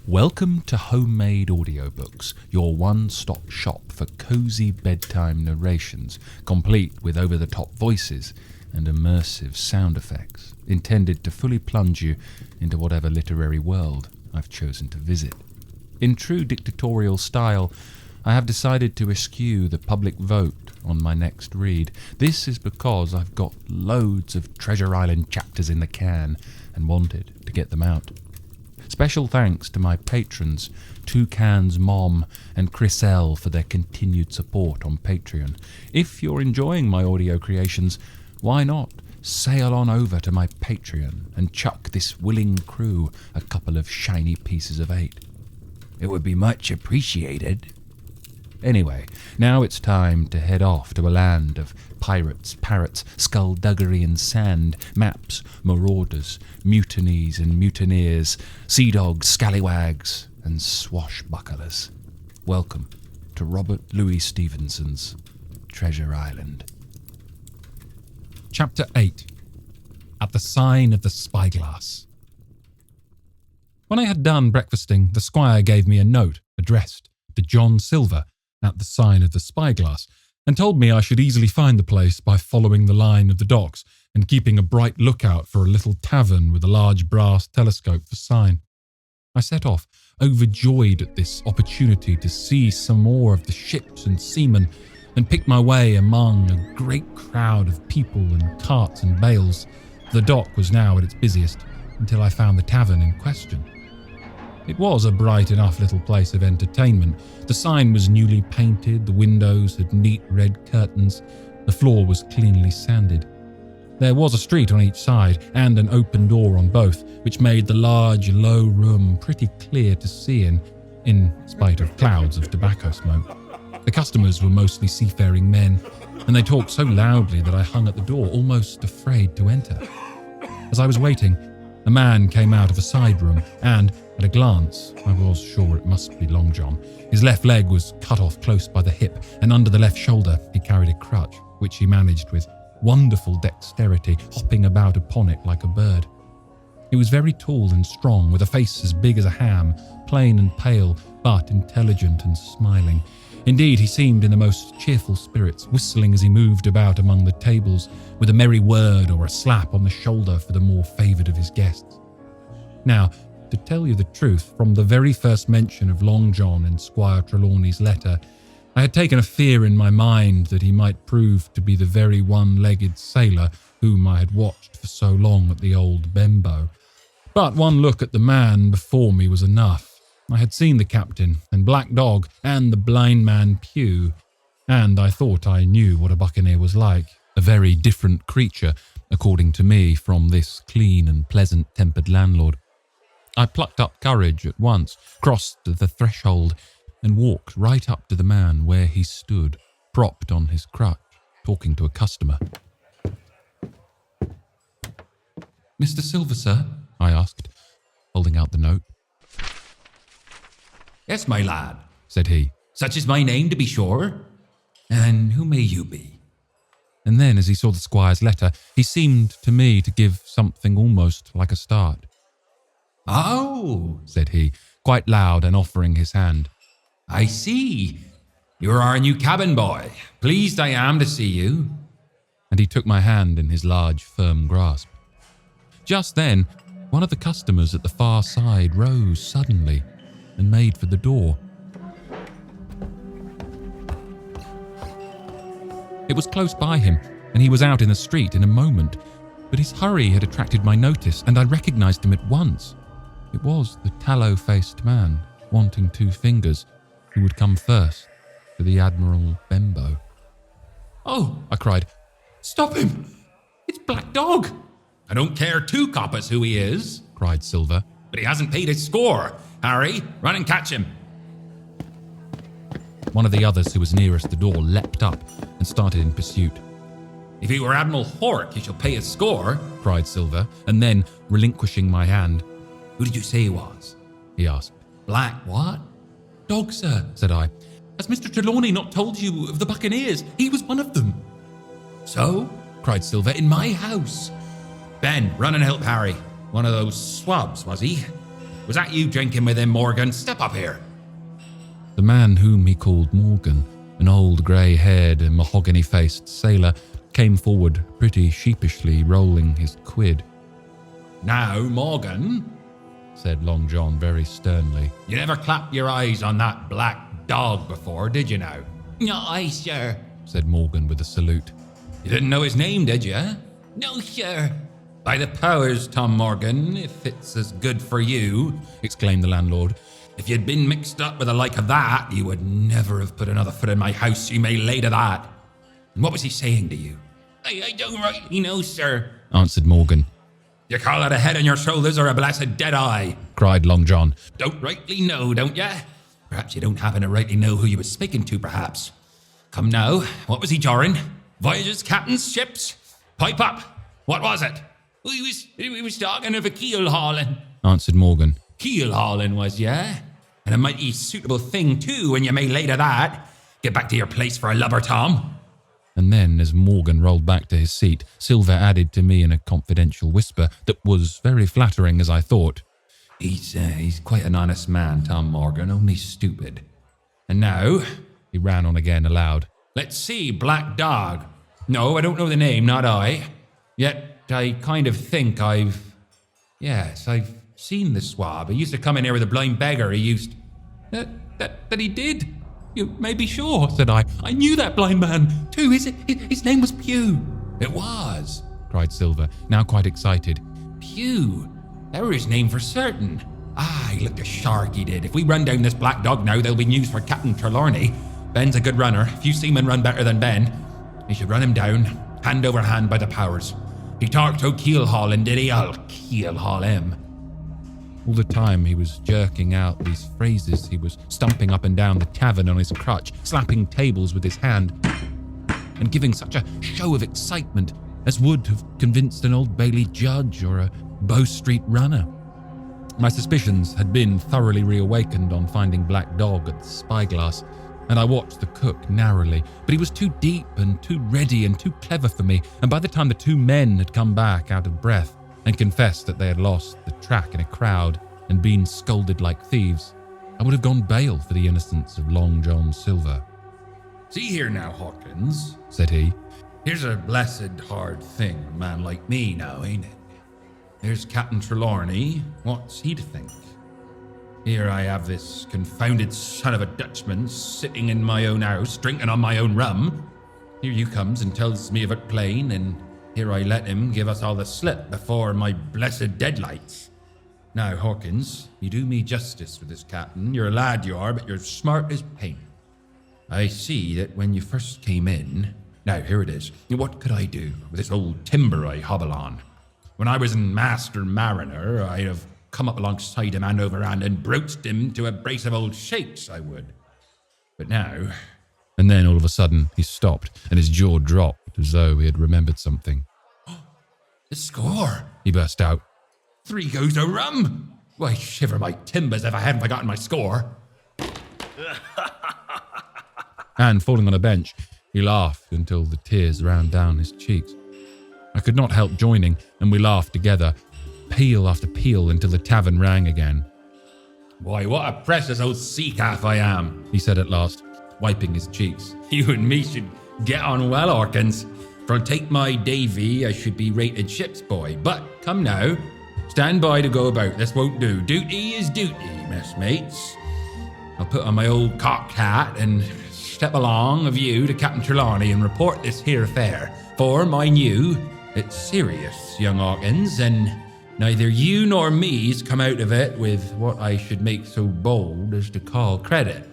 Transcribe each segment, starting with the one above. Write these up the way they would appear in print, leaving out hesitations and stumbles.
Welcome to Homemade Audiobooks, your one-stop shop for cosy bedtime narrations, complete with over-the-top voices and immersive sound effects, intended to fully plunge you into whatever literary world I've chosen to visit. In true dictatorial style, I have decided to eschew the public vote on my next read. This is because I've got loads of Treasure Island chapters in the can and wanted to get them out. Special thanks to my patrons, Toucan's Mom and Chris L, for their continued support on Patreon. If you're enjoying my audio creations, why not sail on over to my Patreon and chuck this willing crew a couple of shiny pieces of 8. It would be much appreciated. Anyway, now it's time to head off to a land of pirates, parrots, skullduggery and sand, maps, marauders, mutinies and mutineers, sea dogs, scallywags and swashbucklers. Welcome to Robert Louis Stevenson's Treasure Island. Chapter 8. At the Sign of the Spyglass. When I had done breakfasting, the squire gave me a note addressed to John Silver at the Sign of the Spyglass, and told me I should easily find the place by following the line of the docks and keeping a bright lookout for a little tavern with a large brass telescope for sign. I set off, overjoyed at this opportunity to see some more of the ships and seamen, and picked my way among a great crowd of people and carts and bales. The dock was now at its busiest, until I found the tavern in question. It was a bright enough little place of entertainment. The sign was newly painted, the windows had neat red curtains, the floor was cleanly sanded. There was a street on each side, and an open door on both, which made the large, low room pretty clear to see in spite of clouds of tobacco smoke. The customers were mostly seafaring men, and they talked so loudly that I hung at the door, almost afraid to enter. As I was waiting, a man came out of a side room, and, at a glance, I was sure it must be Long John. His left leg was cut off close by the hip, and under the left shoulder he carried a crutch, which he managed with wonderful dexterity, hopping about upon it like a bird. He was very tall and strong, with a face as big as a ham, plain and pale, but intelligent and smiling. Indeed, he seemed in the most cheerful spirits, whistling as he moved about among the tables, with a merry word or a slap on the shoulder for the more favoured of his guests. Now, to tell you the truth, from the very first mention of Long John in Squire Trelawney's letter, I had taken a fear in my mind that he might prove to be the very one-legged sailor whom I had watched for so long at the old Bembo. But one look at the man before me was enough. I had seen the captain and Black Dog and the blind man Pew, and I thought I knew what a buccaneer was like. A very different creature, according to me, from this clean and pleasant-tempered landlord. I plucked up courage at once, crossed the threshold, and walked right up to the man where he stood, propped on his crutch, talking to a customer. "Mr. Silver, sir?" I asked, holding out the note. "Yes, my lad," said he. "Such is my name, to be sure. And who may you be?" And then, as he saw the squire's letter, he seemed to me to give something almost like a start. "Oh," said he, quite loud and offering his hand. "I see. You're our new cabin boy. Pleased I am to see you." And he took my hand in his large, firm grasp. Just then, one of the customers at the far side rose suddenly and made for the door. It was close by him, and he was out in the street in a moment, but his hurry had attracted my notice, and I recognised him at once. It was the tallow-faced man, wanting 2 fingers, who would come first to the Admiral Bembo. "Oh," I cried, "stop him! It's Black Dog!" "I don't care 2 coppers who he is," cried Silver, "but he hasn't paid his score. Harry, run and catch him." One of the others who was nearest the door leapt up and started in pursuit. "If he were Admiral Hork, he shall pay his score," cried Silver, and then, relinquishing my hand, "Who did you say he was?" he asked. "Black what?" "Dog, sir," said I. "Has Mr. Trelawney not told you of the buccaneers? He was one of them." "So?" cried Silver, "in my house." "Ben, run and help Harry. One of those swabs, was he? Was that you drinking with him, Morgan? Step up here. The man whom he called Morgan, an old grey-haired and mahogany-faced sailor, came forward pretty sheepishly, rolling his quid. Now, Morgan, said Long John very sternly, you never clapped your eyes on that black dog before, did you now? No, aye, sir. Said Morgan with a salute. You didn't know his name, did you? No, sir. By the powers, Tom Morgan, if it's as good for you, exclaimed the landlord. If you'd been mixed up with the like of that, you would never have put another foot in my house, you may lay to that. And what was he saying to you? I don't rightly know, sir, answered Morgan. You call that a head on your shoulders or a blessed dead eye? Cried Long John. Don't rightly know, don't ya? Perhaps you don't happen to rightly know who you was speaking to, perhaps. Come now, what was he jarring? Voyages, captains, ships? Pipe up. What was it? We was talking of a keel hauling, answered Morgan. Keel hauling was, ya? And a mighty suitable thing, too, when you may lay to that. Get back to your place for a lubber, Tom. And then, as Morgan rolled back to his seat, Silver added to me in a confidential whisper that was very flattering, as I thought. He's quite an honest man, Tom Morgan, only stupid. And now, he ran on again aloud, let's see, Black Dog. No, I don't know the name, not I. Yet I kind of think I've seen the swab. He used to come in here with a blind beggar. He used... That he did? You may be sure, said I. I knew that blind man, too. His name was Pew. It was, cried Silver, now quite excited. Pew. That were his name for certain. Ah, he looked a shark, he did. If we run down this Black Dog now, there'll be news for Captain Trelawney. Ben's a good runner. Few seamen run better than Ben. He should run him down, hand over hand by the powers. He talked o' keel hauling, did he? I'll keel haul him. All the time he was jerking out these phrases, he was stumping up and down the tavern on his crutch, slapping tables with his hand, and giving such a show of excitement as would have convinced an Old Bailey judge or a Bow Street runner. My suspicions had been thoroughly reawakened on finding Black Dog at the spyglass, and I watched the cook narrowly, but he was too deep and too ready and too clever for me, and by the time the two men had come back out of breath and confessed that they had lost the track in a crowd and been scolded like thieves, I would have gone bail for the innocence of Long John Silver. See here now, Hawkins, said he. Here's a blessed hard thing, a man like me now, ain't it? There's Captain Trelawney. What's he to think? Here I have this confounded son of a Dutchman sitting in my own house, drinking on my own rum. Here you comes and tells me of it plain, and here I let him give us all the slip before my blessed deadlights. Now, Hawkins, you do me justice with this captain. You're a lad you are, but you're smart as paint. I see that when you first came in... Now, here it is. What could I do with this old timber I hobble on? When I was in Master Mariner, I'd have come up alongside him hand over hand and broached him to a brace of old shakes, I would. But now... And then all of a sudden he stopped and his jaw dropped as though he had remembered something. The score, he burst out. 3 goes to rum. Why, shiver my timbers if I hadn't forgotten my score. And falling on a bench, he laughed until the tears ran down his cheeks. I could not help joining, and we laughed together, peal after peal, until the tavern rang again. Why, what a precious old sea calf I am, he said at last, wiping his cheeks. You and me should get on well, Hawkins. For I'll take my Davy, I should be rated ship's boy. But come now, stand by to go about. This won't do. Duty is duty, messmates. I'll put on my old cocked hat and step along of you to Captain Trelawney and report this here affair. For, mind you, it's serious, young Hawkins, and neither you nor me's come out of it with what I should make so bold as to call credit.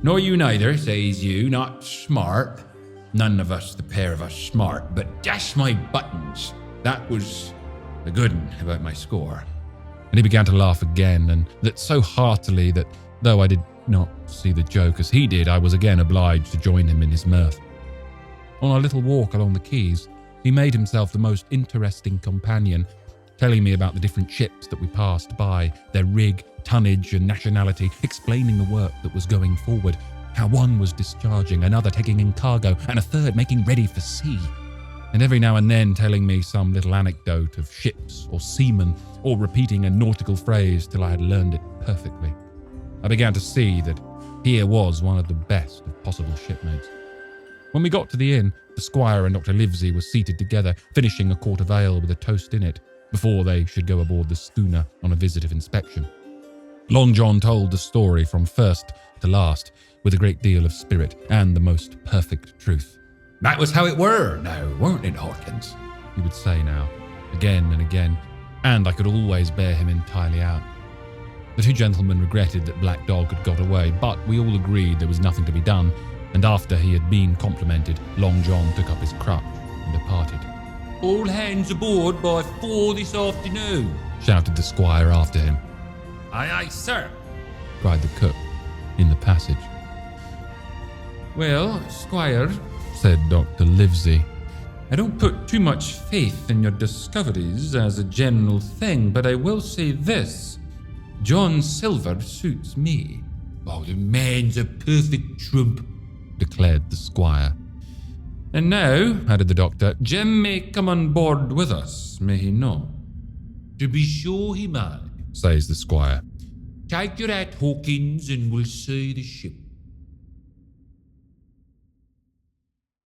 Nor you neither, says you, not smart. None of us, the pair of us, smart, but dash my buttons. That was the good one about my score. And he began to laugh again, and that so heartily that, though I did not see the joke as he did, I was again obliged to join him in his mirth. On our little walk along the quays, he made himself the most interesting companion, telling me about the different ships that we passed by, their rig, tonnage and nationality, explaining the work that was going forward, how one was discharging, another taking in cargo, and a third making ready for sea. and every now and then telling me some little anecdote of ships or seamen, or repeating a nautical phrase till I had learned it perfectly. I began to see that here was one of the best of possible shipmates. When we got to the inn, the squire and Dr. Livesey were seated together, finishing a quart of ale with a toast in it, before they should go aboard the schooner on a visit of inspection. Long John told the story from first to last, with a great deal of spirit and the most perfect truth. That was how it were now, weren't it, Hawkins? He would say now, again and again, and I could always bear him entirely out. The two gentlemen regretted that Black Dog had got away, but we all agreed there was nothing to be done, and after he had been complimented, Long John took up his crutch and departed. All hands aboard by 4 this afternoon, shouted the squire after him. Aye, aye, sir, cried the cook in the passage. Well, Squire, said Dr. Livesey, I don't put too much faith in your discoveries as a general thing, but I will say this. John Silver suits me. Oh, the man's a perfect trump, declared the squire. And now, added the doctor, Jim may come on board with us, may he not? To be sure he may, says the squire. Take your hat, Hawkins, and we'll see the ship.